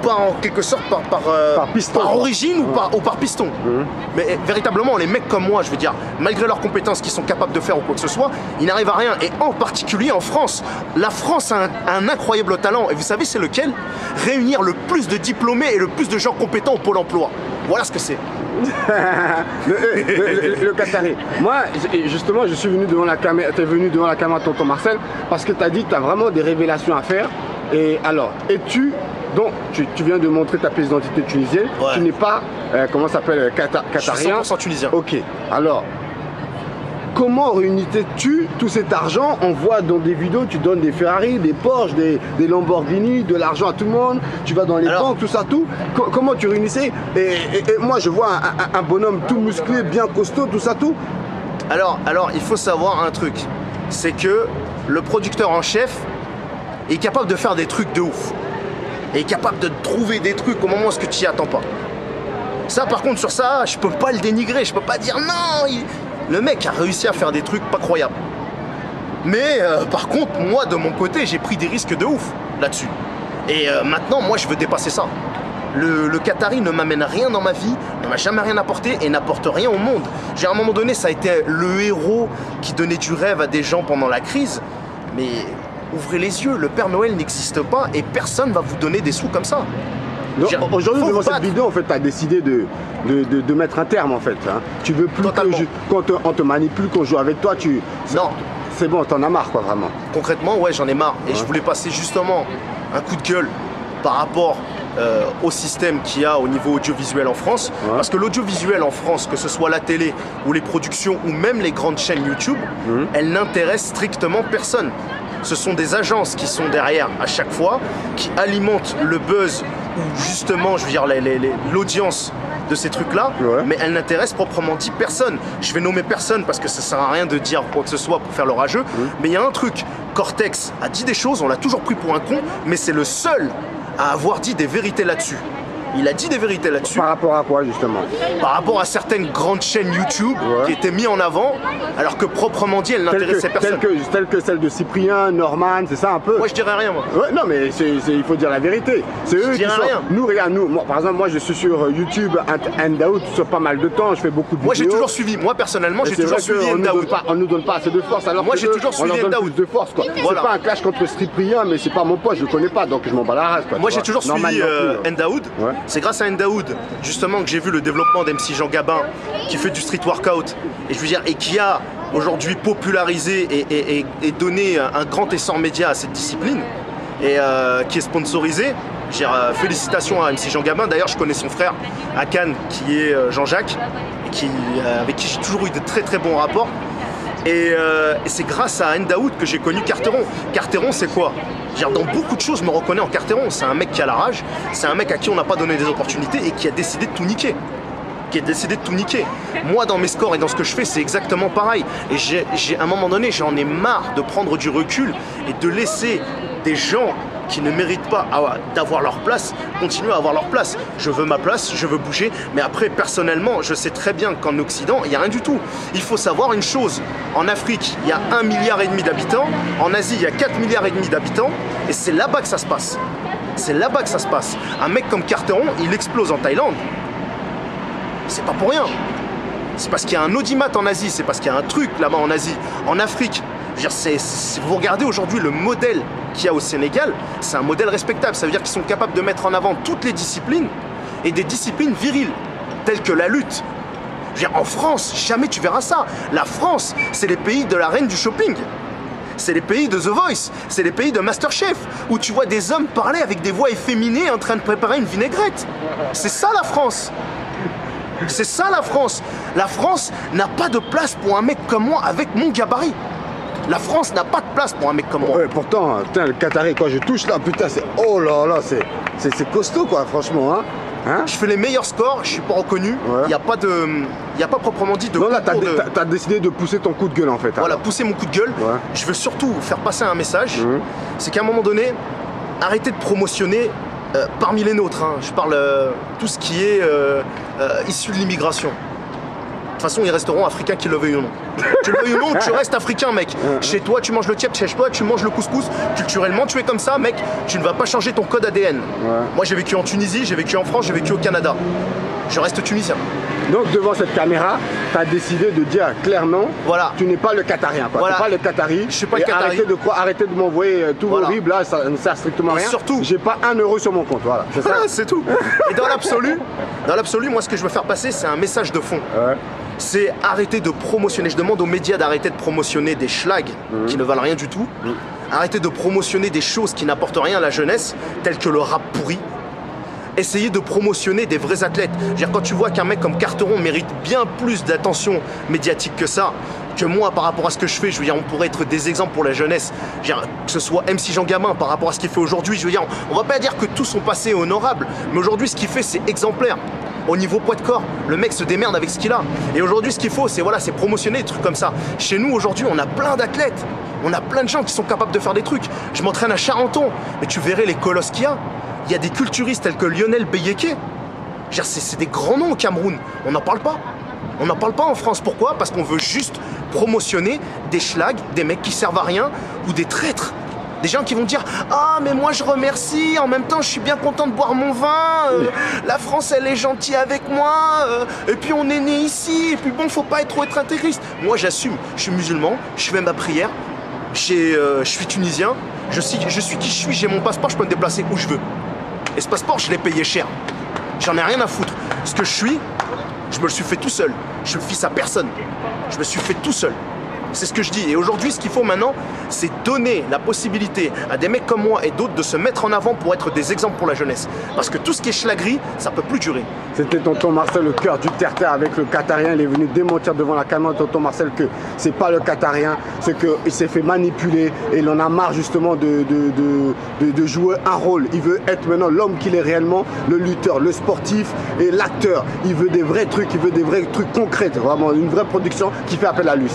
par en quelque sorte piston, par origine ou par piston. Mais véritablement, les mecs comme moi, je veux dire, malgré leurs compétences qu'ils sont capables de faire ou quoi que ce soit, ils n'arrivent à rien. Et en particulier en France. La France a un incroyable talent. Et vous savez, c'est lequel? Réunir le plus de diplômés et le plus de gens compétents au Pôle emploi. Voilà ce que c'est. le Qatari. Moi, justement, je suis venu devant la caméra, t'es venu devant la caméra, tonton Marcel, parce que tu as dit que tu as vraiment des révélations à faire. Et alors, donc, tu viens de montrer ta pièce d'identité tunisienne, ouais. Tu n'es pas, comment ça s'appelle, qatarien. Je suis 100% tunisien. Ok, alors, comment réunitais-tu tout cet argent? On voit dans des vidéos, tu donnes des Ferrari, des Porsche, des Lamborghini, de l'argent à tout le monde, tu vas dans les banques, tout ça, tout. Comment tu réunissais? Et moi, je vois un bonhomme tout musclé, bien costaud, tout ça, tout. Alors, il faut savoir un truc, c'est que le producteur en chef est capable de faire des trucs de ouf. Et est capable de trouver des trucs au moment où tu t'y attends pas. Ça, par contre, sur ça, je peux pas le dénigrer, je peux pas dire non. Le mec a réussi à faire des trucs pas croyables. Mais par contre, moi, de mon côté, j'ai pris des risques de ouf là-dessus. Et maintenant, moi, je veux dépasser ça. Le Qatari ne m'amène rien dans ma vie, ne m'a jamais rien apporté et n'apporte rien au monde. À un moment donné, ça a été le héros qui donnait du rêve à des gens pendant la crise. Mais ouvrez les yeux, le Père Noël n'existe pas et personne va vous donner des sous comme ça. Aujourd'hui, devant cette vidéo, en fait, tu as décidé de mettre un terme, en fait. Hein. Tu veux plus qu'on te manipule, qu'on joue avec toi. Non. C'est bon, t'en as marre, quoi, vraiment. Concrètement, ouais, j'en ai marre. Et je voulais passer justement un coup de gueule par rapport au système qu'il y a au niveau audiovisuel en France. Parce que l'audiovisuel en France, que ce soit la télé ou les productions ou même les grandes chaînes YouTube, elles n'intéressent strictement personne. Ce sont des agences qui sont derrière à chaque fois, qui alimentent le buzz ou justement, je veux dire, l'audience de ces trucs-là, mais elles n'intéressent proprement dit personne. Je vais nommer personne parce que ça sert à rien de dire quoi que ce soit pour faire le rageux, mais il y a un truc, Cortex a dit des choses, on l'a toujours pris pour un con, mais c'est le seul à avoir dit des vérités là-dessus. Il a dit des vérités là-dessus. Par rapport à quoi, justement? Par rapport à certaines grandes chaînes YouTube qui étaient mises en avant, alors que proprement dit, elles n'intéressaient personne. Telles que celle de Cyprien, Norman, c'est ça un peu? Moi, je dirais rien, moi. Ouais, non, mais il faut dire la vérité. C'est eux qui sont... rien. Nous, regarde, moi, par exemple, moi, je suis sur YouTube, Handout, sur pas mal de temps, je fais beaucoup de vidéos. Moi, j'ai toujours suivi. Moi, personnellement, j'ai toujours suivi Handout. On nous donne pas assez de force, alors moi, j'ai toujours suivi Handout. De force, quoi. Voilà. C'est pas un clash contre Cyprien, mais c'est pas mon pote, je le connais pas, donc je m'en bats la race, quoi. Moi, j'ai toujours suivi Handout. C'est grâce à Handout justement que j'ai vu le développement d'MC Jean Gabin qui fait du street workout et je veux dire et qui a aujourd'hui popularisé et donné un grand essor média à cette discipline et qui est sponsorisé. Félicitations à MC Jean Gabin. D'ailleurs, je connais son frère à Cannes qui est Jean-Jacques avec qui j'ai toujours eu de très très bons rapports. Et c'est grâce à Handout que j'ai connu Carteron. Carteron, c'est quoi? Dans beaucoup de choses, je me reconnais en Carteron. C'est un mec qui a la rage, c'est un mec à qui on n'a pas donné des opportunités et qui a décidé de tout niquer. Moi, dans mes scores et dans ce que je fais, c'est exactement pareil. Et à un moment donné, j'en ai marre de prendre du recul et de laisser des gens qui ne méritent pas d'avoir leur place, continuer à avoir leur place. Je veux ma place, je veux bouger, mais après, personnellement, je sais très bien qu'en Occident, il n'y a rien du tout. Il faut savoir une chose, en Afrique, il y a 1,5 milliard d'habitants, en Asie, il y a 4,5 milliards d'habitants, et c'est là-bas que ça se passe. C'est là-bas que ça se passe. Un mec comme Carteron, il explose en Thaïlande. C'est pas pour rien. C'est parce qu'il y a un audimat en Asie, c'est parce qu'il y a un truc là-bas en Asie. En Afrique, si vous regardez aujourd'hui le modèle qu'il y a au Sénégal, c'est un modèle respectable. Ça veut dire qu'ils sont capables de mettre en avant toutes les disciplines et des disciplines viriles, telles que la lutte. En France, jamais tu verras ça. La France, c'est les pays de la reine du shopping. C'est les pays de The Voice, c'est les pays de Masterchef, où tu vois des hommes parler avec des voix efféminées en train de préparer une vinaigrette. C'est ça la France. C'est ça la France. La France n'a pas de place pour un mec comme moi avec mon gabarit. La France n'a pas de place pour un mec comme moi. Ouais, pourtant, putain, le Qatari, quand je touche là, putain, c'est... Oh là là, c'est costaud, quoi, franchement, hein. Je fais les meilleurs scores, je suis pas reconnu. Il n'y a pas proprement dit de... Non, là, t'as décidé de pousser ton coup de gueule, en fait. Voilà, pousser mon coup de gueule. Je veux surtout faire passer un message. C'est qu'à un moment donné, arrêtez de promotionner parmi les nôtres. Je parle tout ce qui est issu de l'immigration. façon, ils resteront africains qu'ils le veuillent ou non. Tu le veuilles ou non, tu restes africain, mec. Chez toi, tu manges le tiep, chez toi, tu manges le couscous. Culturellement, tu es comme ça, mec. Tu ne vas pas changer ton code ADN. Moi, j'ai vécu en Tunisie, j'ai vécu en France, j'ai vécu au Canada. Je reste tunisien. Donc devant cette caméra, tu as décidé de dire clairement, voilà. Tu n'es pas le Qatarien, quoi. Voilà. Tu n'es pas le Qatari. Je suis pas le Qatari. Arrêtez de m'envoyer tout horrible, là, ça ne sert strictement à rien. Surtout, j'ai pas 1 euro sur mon compte, voilà. C'est tout. Et dans l'absolu, moi ce que je veux faire passer, c'est un message de fond. C'est arrêter de promotionner. Je demande aux médias d'arrêter de promotionner des schlags qui ne valent rien du tout. Arrêter de promotionner des choses qui n'apportent rien à la jeunesse, telles que le rap pourri. Essayer de promotionner des vrais athlètes. Je veux dire, quand tu vois qu'un mec comme Carteron mérite bien plus d'attention médiatique que ça, que moi par rapport à ce que je fais, je veux dire, on pourrait être des exemples pour la jeunesse. Je veux dire, que ce soit MC Jean Gamin par rapport à ce qu'il fait aujourd'hui, je veux dire, on va pas dire que tout son passé est honorable, mais aujourd'hui ce qu'il fait c'est exemplaire. Au niveau poids de corps, le mec se démerde avec ce qu'il a. Et aujourd'hui ce qu'il faut, c'est voilà, c'est promotionner des trucs comme ça. Chez nous aujourd'hui, on a plein d'athlètes. On a plein de gens qui sont capables de faire des trucs. Je m'entraîne à Charenton, mais tu verrais les colosses qu'il y a. Il y a des culturistes tels que Lionel Beyeke. C'est des grands noms au Cameroun. On n'en parle pas. On n'en parle pas en France. Pourquoi? Parce qu'on veut juste promotionner des schlags, des mecs qui servent à rien ou des traîtres. Des gens qui vont dire « Ah, mais moi je remercie, en même temps je suis bien content de boire mon vin, la France elle est gentille avec moi, et puis on est né ici, et puis bon, faut pas trop être intégriste. » Moi j'assume, je suis musulman, je fais ma prière, je suis tunisien, je suis qui je suis, j'ai mon passeport, je peux me déplacer où je veux. Et ce passeport, je l'ai payé cher. J'en ai rien à foutre. Ce que je suis, je me le suis fait tout seul. Je suis le fils à personne. Je me suis fait tout seul. C'est ce que je dis. Et aujourd'hui, ce qu'il faut maintenant, c'est donner la possibilité à des mecs comme moi et d'autres de se mettre en avant pour être des exemples pour la jeunesse. Parce que tout ce qui est schlagri, ça peut plus durer. C'était tonton Marcel, le cœur du terre-terre avec le Qatarien. Il est venu démentir devant la caméra de tonton Marcel que c'est pas le Qatarien, c'est qu'il s'est fait manipuler et il en a marre justement de jouer un rôle. Il veut être maintenant l'homme qu'il est réellement, le lutteur, le sportif et l'acteur. Il veut des vrais trucs, il veut des vrais trucs concrets, vraiment une vraie production qui fait appel à lui.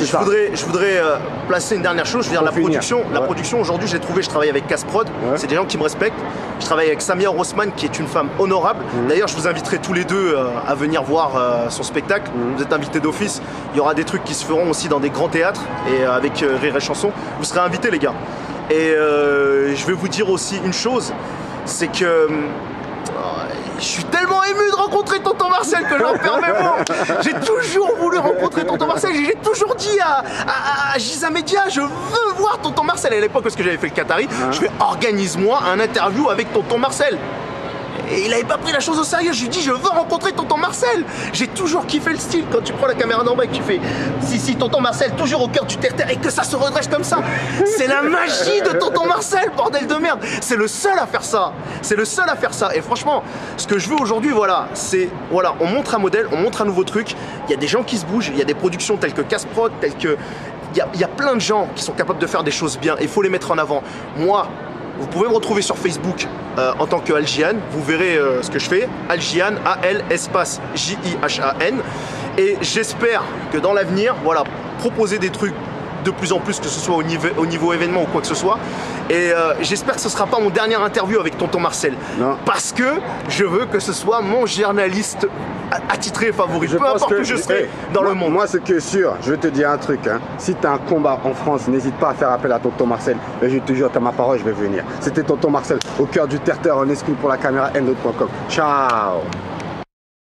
Je voudrais placer une dernière chose, je veux dire la production aujourd'hui je l'ai trouvé, je travaille avec Casprod, c'est des gens qui me respectent, je travaille avec Samia Rossman qui est une femme honorable, d'ailleurs je vous inviterai tous les deux à venir voir son spectacle, vous êtes invités d'office, il y aura des trucs qui se feront aussi dans des grands théâtres et avec Rire et Chanson, vous serez invités les gars. Et je vais vous dire aussi une chose, c'est que je suis tellement ému de rencontrer tonton Marcel que j'en perds mes mots. J'ai toujours voulu rencontrer tonton Marcel. J'ai toujours dit à Giza Media, je veux voir tonton Marcel. À l'époque, parce que j'avais fait le Qatari, je fais organise-moi un interview avec tonton Marcel. Et il n'avait pas pris la chose au sérieux. Je lui dis, je veux rencontrer tonton Marcel. J'ai toujours kiffé le style. Quand tu prends la caméra d'en bas et que tu fais si, tonton Marcel, toujours au cœur du terre-terre et que ça se redresse comme ça. C'est la magie de tonton Marcel, bordel de merde. C'est le seul à faire ça. C'est le seul à faire ça. Et franchement, ce que je veux aujourd'hui, voilà, c'est, voilà, on montre un modèle, on montre un nouveau truc. Il y a des gens qui se bougent. Il y a des productions telles que Casprod, telles que. Il y a plein de gens qui sont capables de faire des choses bien. Il faut les mettre en avant. Moi, vous pouvez me retrouver sur Facebook en tant que Aljihan. Vous verrez ce que je fais. Aljihan, A-L espace J-I-H-A-N. Et j'espère que dans l'avenir, voilà, proposer des trucs de plus en plus, que ce soit au niveau événement ou quoi que ce soit. Et j'espère que ce ne sera pas mon dernier interview avec tonton Marcel. Non. Parce que je veux que ce soit mon journaliste attitré favori. Peu importe où je serai dans le monde. Moi, ce qui est sûr, je vais te dire un truc. Hein. Si tu as un combat en France, n'hésite pas à faire appel à tonton Marcel. Et je te jure, tu as ma parole, je vais venir. C'était tonton Marcel, au cœur du terre-terre, en exclu pour la caméra, N2.com. Ciao.